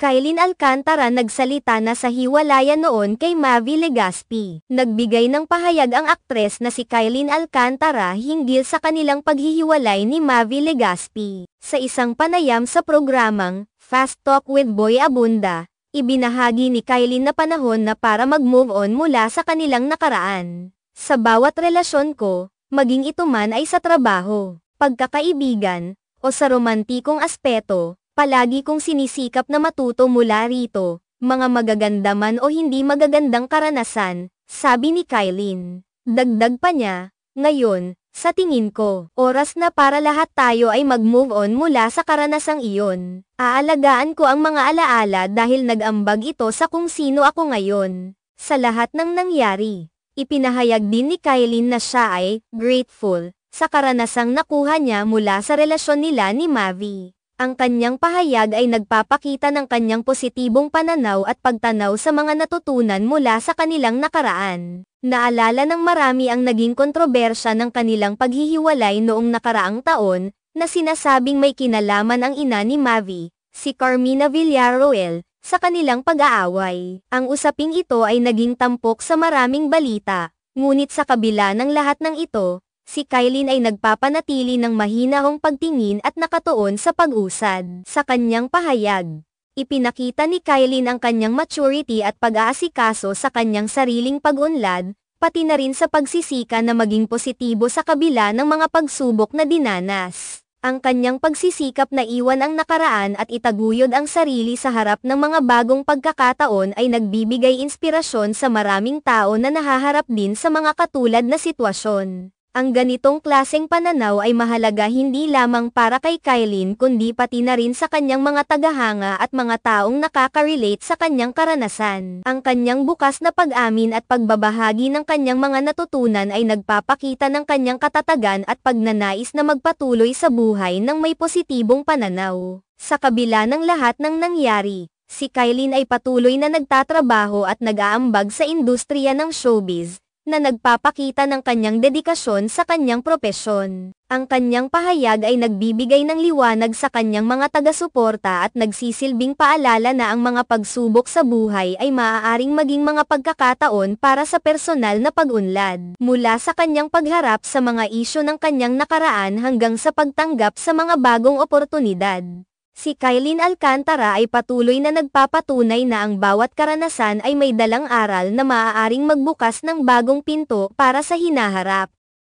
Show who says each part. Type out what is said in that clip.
Speaker 1: Kylene Alcantara nagsalita na sa hiwalayan noon kay Mavi Legaspi. Nagbigay ng pahayag ang aktres na si Kylene Alcantara hinggil sa kanilang paghihiwalay ni Mavi Legaspi. Sa isang panayam sa programang Fast Talk with Boy Abunda, ibinahagi ni Kylene na panahon na para mag-move on mula sa kanilang nakaraan. Sa bawat relasyon ko, maging ito man ay sa trabaho, pagkakaibigan, o sa romantikong aspeto, palagi kong sinisikap na matuto mula rito, mga magaganda man o hindi magagandang karanasan, sabi ni Kylene. Dagdag pa niya, ngayon, sa tingin ko, oras na para lahat tayo ay mag-move on mula sa karanasang iyon. Aalagaan ko ang mga alaala dahil nag-ambag ito sa kung sino ako ngayon. Sa lahat ng nangyari, ipinahayag din ni Kylene na siya ay grateful sa karanasang nakuha niya mula sa relasyon nila ni Mavi. Ang kanyang pahayag ay nagpapakita ng kanyang positibong pananaw at pagtanaw sa mga natutunan mula sa kanilang nakaraan. Naalala ng marami ang naging kontrobersya ng kanilang paghihiwalay noong nakaraang taon, na sinasabing may kinalaman ang ina ni Mavi, si Carmina Villarroel, sa kanilang pag-aaway. Ang usaping ito ay naging tampok sa maraming balita, ngunit sa kabila ng lahat ng ito, si Kylene ay nagpapanatili ng mahinahong pagtingin at nakatuon sa pag-usad. Sa kanyang pahayag, ipinakita ni Kylene ang kanyang maturity at pag-aasikaso sa kanyang sariling pag-unlad, pati na rin sa pagsisika na maging positibo sa kabila ng mga pagsubok na dinanas. Ang kanyang pagsisikap na iwan ang nakaraan at itaguyod ang sarili sa harap ng mga bagong pagkakataon ay nagbibigay inspirasyon sa maraming tao na nahaharap din sa mga katulad na sitwasyon. Ang ganitong klaseng pananaw ay mahalaga hindi lamang para kay Kylene kundi pati na rin sa kanyang mga tagahanga at mga taong nakaka-relate sa kanyang karanasan. Ang kanyang bukas na pag-amin at pagbabahagi ng kanyang mga natutunan ay nagpapakita ng kanyang katatagan at pagnanais na magpatuloy sa buhay ng may positibong pananaw. Sa kabila ng lahat ng nangyari, si Kylene ay patuloy na nagtatrabaho at nag-aambag sa industriya ng showbiz, na nagpapakita ng kanyang dedikasyon sa kanyang propesyon. Ang kanyang pahayag ay nagbibigay ng liwanag sa kanyang mga taga-suporta at nagsisilbing paalala na ang mga pagsubok sa buhay ay maaaring maging mga pagkakataon para sa personal na pag-unlad. Mula sa kanyang pagharap sa mga isyu ng kanyang nakaraan hanggang sa pagtanggap sa mga bagong oportunidad, si Kylene Alcantara ay patuloy na nagpapatunay na ang bawat karanasan ay may dalang aral na maaaring magbukas ng bagong pinto para sa hinaharap.